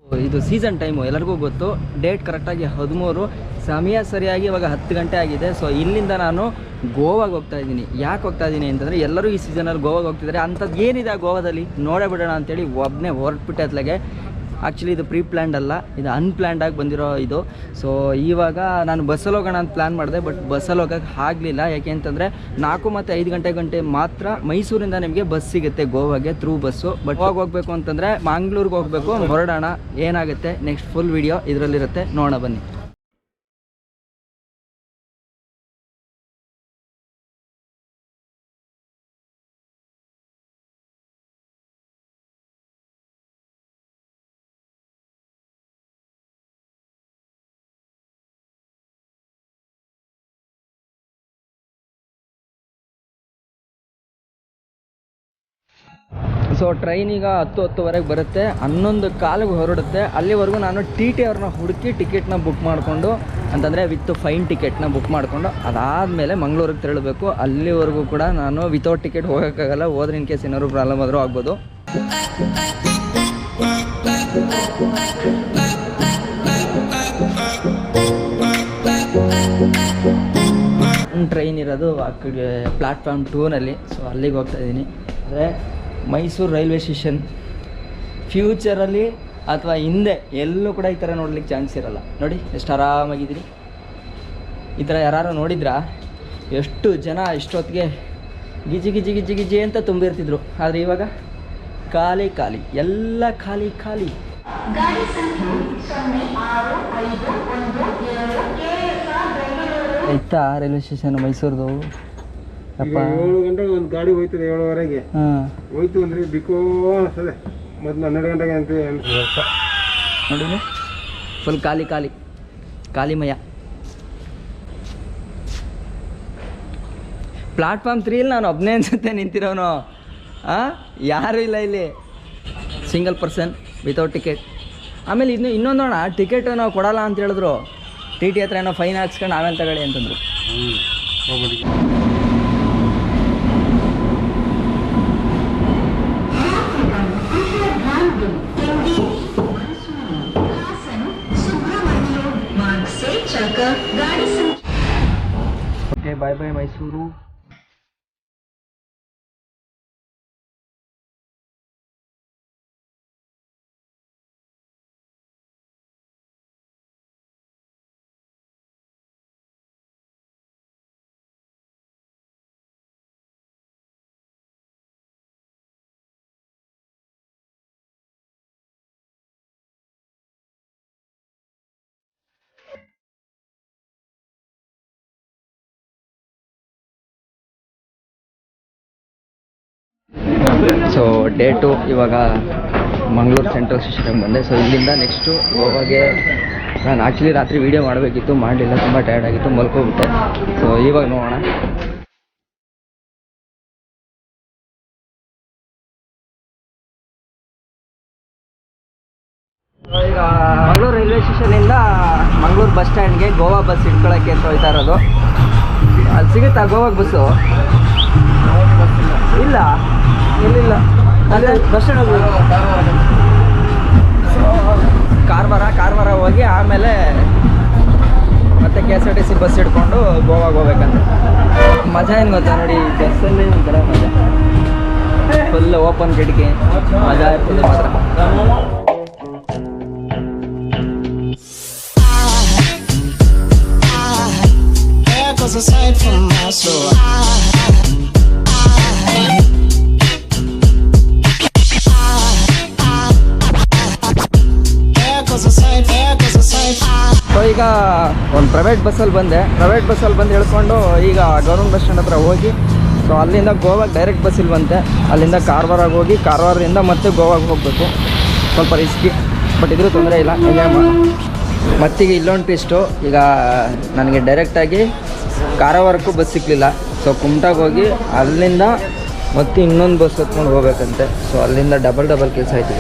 ಇದು season time ಎಲ್ಲರಿಗೂ ಗೊತ್ತು. ಡೇಟ್ ಕರೆಕ್ಟಾಗಿ 13, ಸಮಯ ಸರಿಯಾಗಿ ಇವಾಗ 10 ಗಂಟೆ ಆಗಿದೆ. ಸೊ ಇಲ್ಲಿಂದ ನಾನು ಗೋವಾಗೆ ಹೋಗ್ತಾ ಇದ್ದೀನಿ. ಯಾಕೆ ಹೋಗ್ತಾ ಇದ್ದೀನಿ ಅಂತಂದರೆ ಎಲ್ಲರೂ ಈ ಸೀಸನಲ್ಲಿ ಗೋವಾಗೆ ಹೋಗ್ತಿದ್ದಾರೆ. ಅಂಥದ್ದು ಏನಿದೆ ಆ ಗೋವಾದಲ್ಲಿ ನೋಡೇ ಬಿಡೋಣ ಅಂತೇಳಿ ಒಬ್ಬನೇ ಹೊರಟ್ಬಿಟ್ಟೆ ಅತ್ಲಾಗೆ. ಆ್ಯಕ್ಚುಲಿ ಇದು ಪ್ರೀ ಪ್ಲ್ಯಾಂಡ್ ಅಲ್ಲ, ಇದು ಅನ್ಪ್ಲ್ಯಾಂಡಾಗಿ ಬಂದಿರೋ ಇದು. ಸೊ ಇವಾಗ ನಾನು ಬಸ್ಸಲ್ಲಿ ಹೋಗೋಣ ಅಂತ ಪ್ಲ್ಯಾನ್ ಮಾಡಿದೆ, ಬಟ್ ಬಸ್ಸಲ್ಲಿ ಹೋಗೋಕ್ಕೆ ಆಗಲಿಲ್ಲ. ಯಾಕೆ ಅಂತಂದರೆ 4 ಮತ್ತು 5 ಗಂಟೆ ಮಾತ್ರ ಮೈಸೂರಿಂದ ನಿಮಗೆ ಬಸ್ ಸಿಗುತ್ತೆ ಗೋವಾಗೆ ಥ್ರೂ ಬಸ್ಸು. ಬಟ್ ಗೋವಾಗೆ ಹೋಗಬೇಕು ಅಂತಂದರೆ ಮಂಗ್ಳೂರಿಗೆ ಹೋಗಬೇಕು. ಹೊರಡೋಣ, ಏನಾಗುತ್ತೆ ನೆಕ್ಸ್ಟ್ ಫುಲ್ ವೀಡಿಯೋ ಇದರಲ್ಲಿರುತ್ತೆ, ನೋಡೋಣ ಬನ್ನಿ. ಸೊ ಟ್ರೈನ್ ಈಗ 10:10ವರೆಗೆ ಬರುತ್ತೆ, 11:15 ಹೊರಡುತ್ತೆ. ಅಲ್ಲಿವರೆಗೂ ನಾನು TT ಅವ್ರನ್ನ ಹುಡುಕಿ ಟಿಕೆಟ್ನ ಬುಕ್ ಮಾಡಿಕೊಂಡು, ಅಂತಂದರೆ ವಿತ್ ಫೈನ್ ಟಿಕೆಟ್ನ ಬುಕ್ ಮಾಡಿಕೊಂಡು ಅದಾದಮೇಲೆ ಮಂಗಳೂರಿಗೆ ತೆರಳಬೇಕು. ಅಲ್ಲಿವರೆಗೂ ಕೂಡ ನಾನು ವಿತೌಟ್ ಟಿಕೆಟ್ ಹೋಗೋಕ್ಕಾಗಲ್ಲ. ಹೋದ್ರೆ ಇನ್ ಕೇಸ್ ಏನಾದ್ರು ಪ್ರಾಬ್ಲಮ್ ಆದರೂ ಆಗ್ಬೋದು. ಟ್ರೈನ್ ಇರೋದು ಆ ಕಡೆ ಪ್ಲ್ಯಾಟ್ಫಾರ್ಮ್ 2ನಲ್ಲಿ. ಸೊ ಅಲ್ಲಿಗೆ ಹೋಗ್ತಾ ಇದ್ದೀನಿ. ಅಂದರೆ ಮೈಸೂರು ರೈಲ್ವೆ ಸ್ಟೇಷನ್ ಫ್ಯೂಚರಲ್ಲಿ ಅಥವಾ ಹಿಂದೆ ಎಲ್ಲೂ ಕೂಡ ಈ ಥರ ನೋಡ್ಲಿಕ್ಕೆ ಚಾನ್ಸ್ ಇರೋಲ್ಲ. ನೋಡಿ ಎಷ್ಟು ಆರಾಮಾಗಿದ್ದೀನಿ. ಈ ಥರ ಯಾರು ನೋಡಿದ್ರಾ? ಎಷ್ಟು ಜನ ಇಷ್ಟೊತ್ತಿಗೆ ಗಿಜಿ ಗಿಜಿ ಗಿಜಿ ಗಿಜಿ ಅಂತ ತುಂಬಿರ್ತಿದ್ರು. ಆದರೆ ಇವಾಗ ಖಾಲಿ ಖಾಲಿ, ಎಲ್ಲ ಖಾಲಿ ಖಾಲಿ. ಆಯ್ತಾ ರೈಲ್ವೆ ಸ್ಟೇಷನ್ ಮೈಸೂರ್ದು? ಅಪ್ಪ 7 ಗಂಟೆಗೆ ಒಂದು ಗಾಡಿ ಹೋಯ್ತದೆ, 7:15ಗೆ ಹೋಯ್ತು ಅಂದರೆ ಬಿಕೋ ಅನಿಸ್ತದೆ. ಮೊದಲು 12 ಗಂಟೆಗೆ ಅಂತ ನೋಡಿ, ಫುಲ್ ಖಾಲಿ ಖಾಲಿ ಖಾಲಿಮಯ. ಪ್ಲಾಟ್ಫಾರ್ಮ್ 3 ನಾನು ಒಬ್ಬನೇ ಅನ್ಸುತ್ತೆ ನಿಂತಿರೋನು. ಯಾರೂ ಇಲ್ಲ ಇಲ್ಲಿ, ಸಿಂಗಲ್ ಪರ್ಸನ್ ವಿತೌಟ್ ಟಿಕೆಟ್. ಆಮೇಲೆ ಇನ್ನೊಂದೋಣ ಟಿಕೆಟ್ ನಾವು ಕೊಡಲ್ಲ ಅಂತ ಹೇಳಿದ್ರು. TT ಹತ್ರ ಏನೋ ಫೈನ್ ಹಾಕ್ಸ್ಕೊಂಡು ಆಮೇಲೆ ತಗೊಳ್ಳಿ ಅಂತಂದರು. ಓಕೆ, ಬಾಯ್ ಬಾಯ್ ಮೈಸೂರು. ಸೊ ಡೇ 2 ಇವಾಗ ಮಂಗಳೂರು ಸೆಂಟ್ರಲ್ ಸ್ಟೇಷನ್ಗೆ ಬಂದೆ. ಸೊ ಇಲ್ಲಿಂದ ನೆಕ್ಸ್ಟು ಗೋವಾಗೆ. ನಾನು ಆ್ಯಕ್ಚುಲಿ ರಾತ್ರಿ ವೀಡಿಯೋ ಮಾಡಬೇಕಿತ್ತು, ಮಾಡಲಿಲ್ಲ, ತುಂಬ ಟಯರ್ಡ್ ಆಗಿತ್ತು, ಮಲ್ಕೋಬಿಟ್ಟೆ. ಸೊ ಇವಾಗ ನೋಡೋಣ. ಈಗ ಮಂಗಳೂರು ರೈಲ್ವೆ ಸ್ಟೇಷನಿಂದ ಮಂಗಳೂರು ಬಸ್ ಸ್ಟ್ಯಾಂಡ್ಗೆ ಗೋವಾ ಬಸ್ ಇಟ್ಕೊಳ್ಳೋಕ್ಕೆ ಅಂತ ಹೋಗ್ತಾ ಇರೋದು. ಅಲ್ಲಿ ಸಿಗುತ್ತಾ ಗೋವಾಗೆ ಬಸ್ಸು? ಇಲ್ಲ, ಎಲ್ಲಿಲ್ಲ, ಅದೇ ಬಸ್ ಸ್ಟ್ಯಾಂಡ್ ಕಾರವಾರ ಹೋಗಿ ಆಮೇಲೆ ಮತ್ತೆ KSRTC ಬಸ್ ಹಿಡ್ಕೊಂಡು ಗೋವಾಗೆ ಹೋಗ್ಬೇಕಂತ. ಮಜಾ ಏನು ಗೊತ್ತಾ ನೋಡಿ, ಬಸ್ಸಲ್ಲಿ ಒಂಥರ ಮಜಾ, ಫುಲ್ ಓಪನ್ ಕಿಟಕಿ, ಮಜಾ ಇರ್ತದೆ ಮಾತ್ರ. ಸೊ ಈಗ ಒಂದು ಪ್ರೈವೇಟ್ ಬಸ್ಸಲ್ಲಿ ಬಂದು ಹೇಳ್ಕೊಂಡು ಈಗ ಗೌರ್ಮೆಂಟ್ ಬಸ್ ಸ್ಟ್ಯಾಂಡ್ ಹತ್ರ ಹೋಗಿ, ಸೊ ಅಲ್ಲಿಂದ ಗೋವಾಗೆ ಡೈರೆಕ್ಟ್ ಬಸ್ಸಿಲ್ಲಿ ಬಂತೆ. ಅಲ್ಲಿಂದ ಕಾರವಾರಗೆ ಹೋಗಿ ಕಾರವಾರದಿಂದ ಮತ್ತೆ ಗೋವಾಗೆ ಹೋಗಬೇಕು. ಸ್ವಲ್ಪ ರಿಸ್ಕಿ, ಬಟ್ ಇದ್ರೂ ತೊಂದರೆ ಇಲ್ಲ, ಎಂಜಾಯ್ ಮಾಡಿ. ಮತ್ತೀಗ ಇಲ್ಲೊಂದು ಟ್ವಿಸ್ಟು, ಈಗ ನನಗೆ ಡೈರೆಕ್ಟಾಗಿ ಕಾರವಾರಕ್ಕೂ ಬಸ್ ಸಿಕ್ಕಲಿಲ್ಲ. ಸೊ ಕುಮಟಾಗೆ ಹೋಗಿ ಅಲ್ಲಿಂದ ಮತ್ತೆ ಇನ್ನೊಂದು ಬಸ್ ಹತ್ಕೊಂಡು ಹೋಗ್ಬೇಕಂತೆ. ಸೊ ಅಲ್ಲಿಂದ ಡಬಲ್ ಕೆಲಸ ಆಯ್ತು.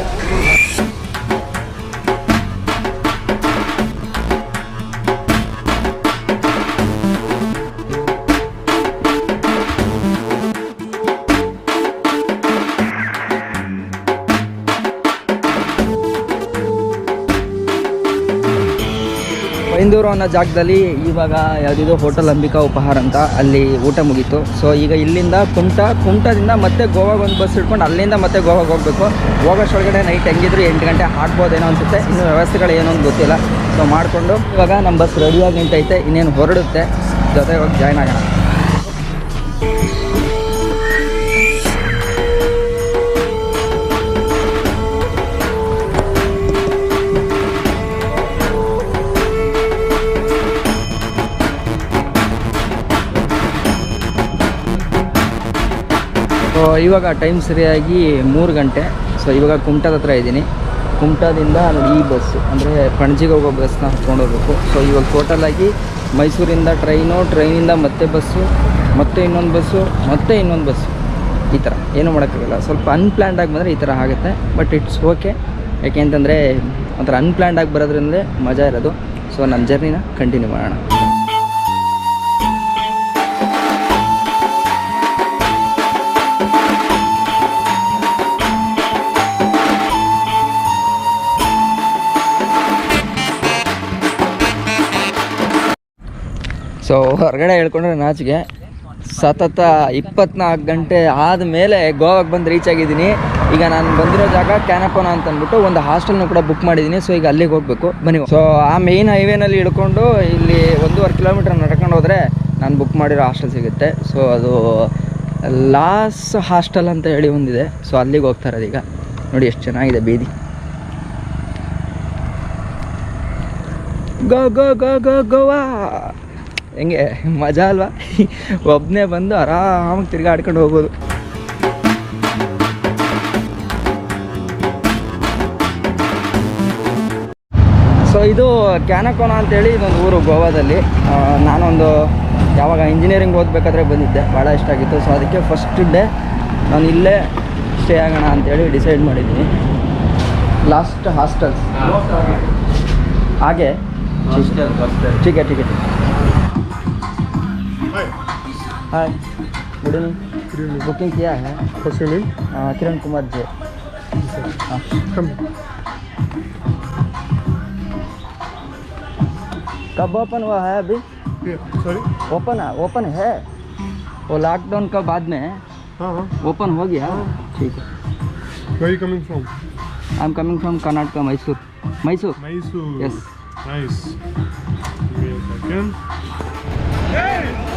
ಇಂದೂರು ಅನ್ನೋ ಜಾಗದಲ್ಲಿ ಇವಾಗ ಯಾವುದಿದು ಹೋಟೆಲ್ ಅಂಬಿಕಾ ಉಪಹಾರ ಅಂತ ಅಲ್ಲಿ ಊಟ ಮುಗೀತು. ಸೊ ಈಗ ಇಲ್ಲಿಂದ ಕುಮಟಾದಿಂದ ಮತ್ತೆ ಗೋವಾಗೆ ಒಂದು ಬಸ್ ಹಿಡ್ಕೊಂಡು ಅಲ್ಲಿಂದ ಮತ್ತೆ ಗೋವಾಗೆ ಹೋಗಬೇಕು. ಹೋಗೋಷ್ಟೊಳಗಡೆ ನೈಟ್ ಹೆಂಗಿದ್ರು 8 ಗಂಟೆ ಆಗ್ಬೋದೇನೋ ಅನಿಸುತ್ತೆ. ಇನ್ನೂ ವ್ಯವಸ್ಥೆಗಳು ಏನೋ ಅಂತ ಗೊತ್ತಿಲ್ಲ. ಸೊ ಮಾಡಿಕೊಂಡು ಇವಾಗ ನಮ್ಮ ಬಸ್ ರೆಡಿಯಾಗಿ ನಿಂತೈತೆ, ಇನ್ನೇನು ಹೊರಡುತ್ತೆ, ಜೊತೆ ಹೋಗಿ ಜಾಯ್ನ್ ಆಗೋಣ. ಸೊ ಇವಾಗ ಟೈಮ್ ಸರಿಯಾಗಿ 3 ಗಂಟೆ. ಸೊ ಇವಾಗ ಕುಮಟಾದ ಹತ್ರ ಇದ್ದೀನಿ. ಕುಮಟಾದಿಂದ ನೋಡಿ ಈ ಬಸ್ಸು ಅಂದರೆ ಪಣಜಿಗೆ ಹೋಗೋ ಬಸ್ನ ಹತ್ಕೊಂಡು ಹೋಗ್ಬೇಕು. ಸೊ ಇವಾಗ ಟೋಟಲಾಗಿ ಮೈಸೂರಿಂದ ಟ್ರೈನಿಂದ ಮತ್ತೆ ಬಸ್ಸು, ಮತ್ತೆ ಇನ್ನೊಂದು ಬಸ್ಸು, ಮತ್ತೆ ಇನ್ನೊಂದು ಬಸ್ಸು, ಈ ಥರ ಏನೂ ಮಾಡೋಕ್ಕಾಗಲ್ಲ. ಸ್ವಲ್ಪ ಅನ್ಪ್ಲ್ಯಾನ್ಡ್ ಆಗಿ ಬಂದರೆ ಈ ಥರ ಆಗುತ್ತೆ. But it's okay. ಯಾಕೆ ಅಂತಂದರೆ ಒಂಥರ ಅನ್ಪ್ಲ್ಯಾನ್ಡ್ ಆಗಿ ಬರೋದ್ರಿಂದಲೇ ಮಜಾ ಇರೋದು. ಸೊ ನನ್ನ ಜರ್ನಿನ ಕಂಟಿನ್ಯೂ ಮಾಡೋಣ. ಸೊ ಹೊರಗಡೆ ಹೇಳ್ಕೊಂಡ್ರೆ ನಾಚಿಗೆ ಸತತ 24 ಗಂಟೆ ಆದಮೇಲೆ ಗೋವಾಗೆ ಬಂದು ರೀಚ್ ಆಗಿದ್ದೀನಿ. ಈಗ ನಾನು ಬಂದಿರೋ ಜಾಗ ಕ್ಯಾನಪೋನ ಅಂತ ಅಂದ್ಬಿಟ್ಟು ಒಂದು ಹಾಸ್ಟೆಲ್ನೂ ಕೂಡ ಬುಕ್ ಮಾಡಿದ್ದೀನಿ. ಸೊ ಈಗ ಅಲ್ಲಿಗೆ ಹೋಗಬೇಕು, ಬನ್ನಿ. ಸೊ ಆ ಮೇಯ್ನ್ ಹೈವೇನಲ್ಲಿ ಇಳ್ಕೊಂಡು ಇಲ್ಲಿ 1.5 ಕಿಲೋಮೀಟರ್ ನಡ್ಕೊಂಡು ಹೋದರೆ ನಾನು ಬುಕ್ ಮಾಡಿರೋ ಹಾಸ್ಟೆಲ್ ಸಿಗುತ್ತೆ. ಸೊ ಅದು ಲಾಸ್ ಹಾಸ್ಟೆಲ್ ಅಂತ ಹೇಳಿ ಒಂದಿದೆ. ಸೊ ಅಲ್ಲಿಗೆ ಹೋಗ್ತಾ ಇರೋದು ಈಗ. ನೋಡಿ ಎಷ್ಟು ಚೆನ್ನಾಗಿದೆ ಬೀದಿ. ಗೋವಾ ಹೆಂಗೆ ಮಜಾ ಅಲ್ವಾ? ಒಬ್ಬನೇ ಬಂದು ಆರಾಮಾಗಿ ತಿರ್ಗಾಡ್ಕೊಂಡು ಹೋಗ್ಬೋದು. ಸೊ ಇದು ಕ್ಯಾನಕೋನ ಅಂತೇಳಿ ಇದೊಂದು ಊರು ಗೋವಾದಲ್ಲಿ. ನಾನೊಂದು ಯಾವಾಗ ಇಂಜಿನಿಯರಿಂಗ್ ಓದಬೇಕಾದ್ರೆ ಬಂದಿದ್ದೆ, ಭಾಳ ಇಷ್ಟ ಆಗಿತ್ತು. ಸೊ ಅದಕ್ಕೆ ಫಸ್ಟ್ ಡೇ ನಾನು ಇಲ್ಲೇ ಸ್ಟೇ ಆಗೋಣ ಅಂತೇಳಿ ಡಿಸೈಡ್ ಮಾಡಿದ್ದೀನಿ. ಲಾಸ್ಟ್ ಹಾಸ್ಟೆಲ್ಸ್ ಹಾಗೆ ठीक है. हाय, गुड इवनिंग. बुकिंग किया है? किरण कुमार जी. हाँ, कब ओपन हुआ है अभी? सॉरी, ओपन है. वो लॉकडाउन का बाद में हाँ ओपन हो गया. ठीक है. Where are you coming from? I am coming from Karnataka, Mysore. Mysore. Yes. Nice. Give me a second. Hey!